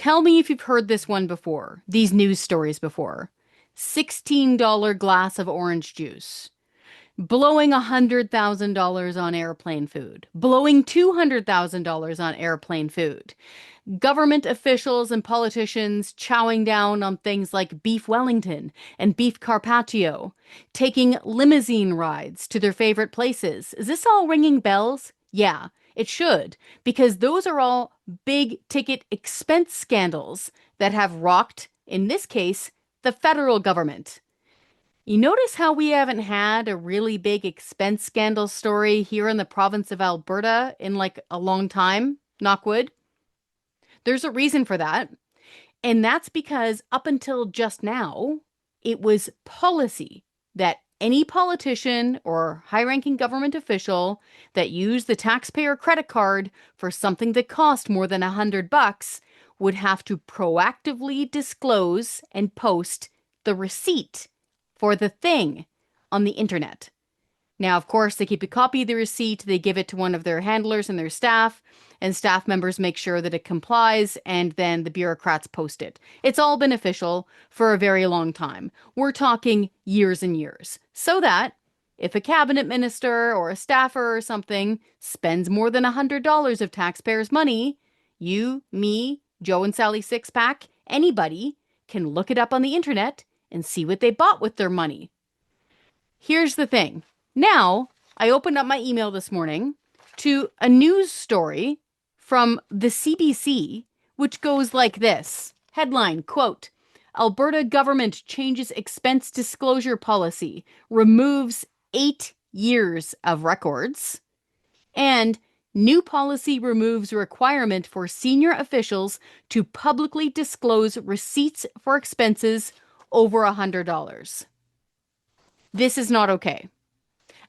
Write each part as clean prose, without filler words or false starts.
Tell me if you've heard this one before, these news stories before. $16 glass of orange juice, blowing $100,000 on airplane food, blowing $200,000 on airplane food. Government officials and politicians chowing down on things like beef Wellington and beef Carpaccio, taking limousine rides to their favorite places. Is this all ringing bells? Yeah, it should, because those are all big ticket expense scandals that have rocked, in this case, the federal government. You notice how we haven't had a really big expense scandal story here in the province of Alberta in like a long time? Knock wood. There's a reason for that. And that's because up until just now, it was policy that any politician or high ranking government official that used the taxpayer credit card for something that cost more than $100 would have to proactively disclose and post the receipt for the thing on the internet. Now, of course, they keep a copy of the receipt, they give it to one of their handlers and their staff, and staff members make sure that it complies, and then the bureaucrats post it. It's all been official for a very long time. We're talking years and years. So that if a cabinet minister or a staffer or something spends more than $100 of taxpayers' money, you, me, Joe and Sally Sixpack, anybody can look it up on the internet and see what they bought with their money. Here's the thing. Now, I opened up my email this morning to a news story from the CBC, which goes like this. Headline, quote, Alberta government changes expense disclosure policy, removes 8 years of records, and new policy removes requirement for senior officials to publicly disclose receipts for expenses over $100. This is not okay.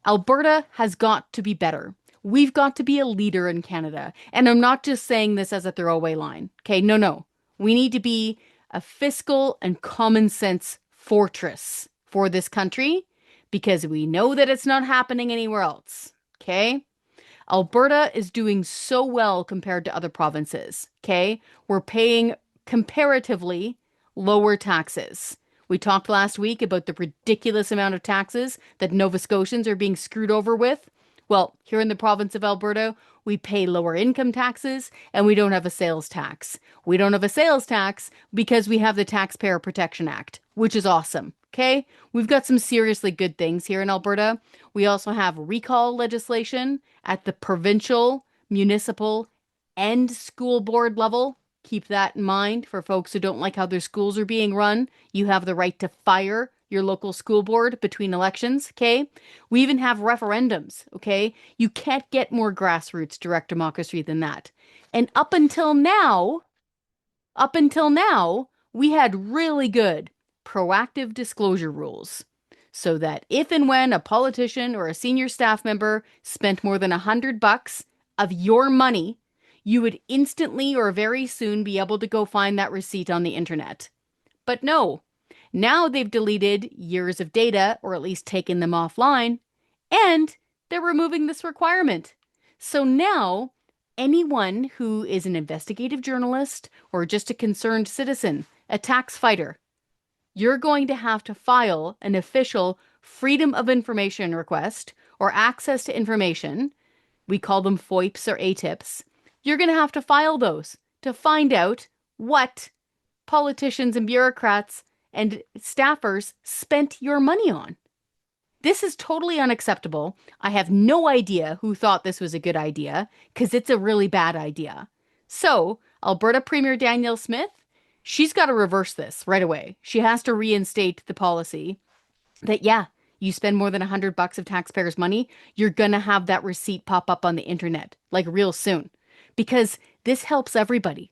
Alberta has got to be better. We've got to be a leader in Canada. And I'm not just saying this as a throwaway line. Okay, no. We need to be a fiscal and common sense fortress for this country because we know that it's not happening anywhere else. Okay? Alberta is doing so well compared to other provinces. Okay? We're paying comparatively lower taxes. We talked last week about the ridiculous amount of taxes that Nova Scotians are being screwed over with. Well, here in the province of Alberta, we pay lower income taxes and we don't have a sales tax. We don't have a sales tax because we have the Taxpayer Protection Act, which is awesome. Okay? We've got some seriously good things here in Alberta. We also have recall legislation at the provincial, municipal, and school board level. Keep that in mind for folks who don't like how their schools are being run. You have the right to fire your local school board between elections, okay? We even have referendums, okay? You can't get more grassroots direct democracy than that. And up until now, we had really good proactive disclosure rules so that if and when a politician or a senior staff member spent more than $100 of your money, you would instantly or very soon be able to go find that receipt on the internet. But no, now they've deleted years of data, or at least taken them offline, and they're removing this requirement. So now, anyone who is an investigative journalist or just a concerned citizen, a tax fighter, you're going to have to file an official Freedom of Information request or access to information. We call them FOIPs or ATIPs. You're going to have to file those to find out what politicians and bureaucrats and staffers spent your money on. This is totally unacceptable. I have no idea who thought this was a good idea because it's a really bad idea. So, Alberta Premier Danielle Smith, she's got to reverse this right away. She has to reinstate the policy that, yeah, you spend more than $100 of taxpayers' money, you're going to have that receipt pop up on the internet, like real soon. Because this helps everybody.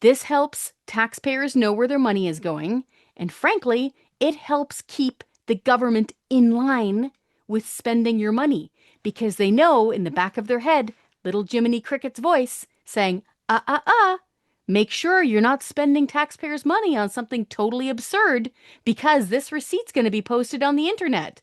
This helps taxpayers know where their money is going. And frankly, it helps keep the government in line with spending your money. Because they know in the back of their head, little Jiminy Cricket's voice saying, make sure you're not spending taxpayers' money on something totally absurd because this receipt's going to be posted on the internet.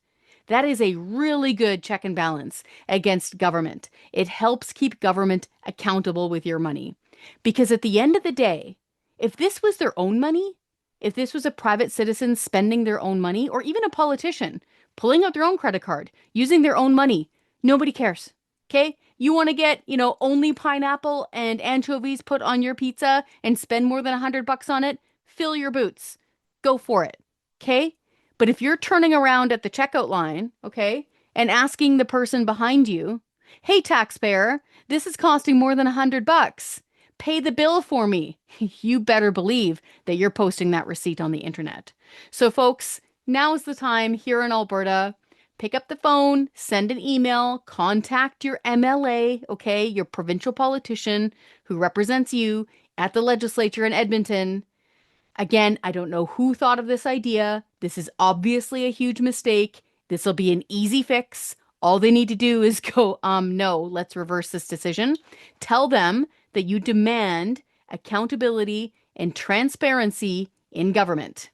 That is a really good check and balance against government. It helps keep government accountable with your money. Because at the end of the day, If this was their own money, if this was a private citizen spending their own money, or even a politician pulling out their own credit card, using their own money, nobody cares. Okay? You want to get, only pineapple and anchovies put on your pizza and spend more than $100 on it? Fill your boots. Go for it. Okay? But if you're turning around at the checkout line, okay, and asking the person behind you, hey, taxpayer, this is costing more than $100. Pay the bill for me. You better believe that you're posting that receipt on the internet. So, folks, now is the time here in Alberta. Pick up the phone, send an email, contact your MLA, okay, your provincial politician who represents you at the legislature in Edmonton. Again, I don't know who thought of this idea. This is obviously a huge mistake. This will be an easy fix. All they need to do is go, no, let's reverse this decision. Tell them that you demand accountability and transparency in government.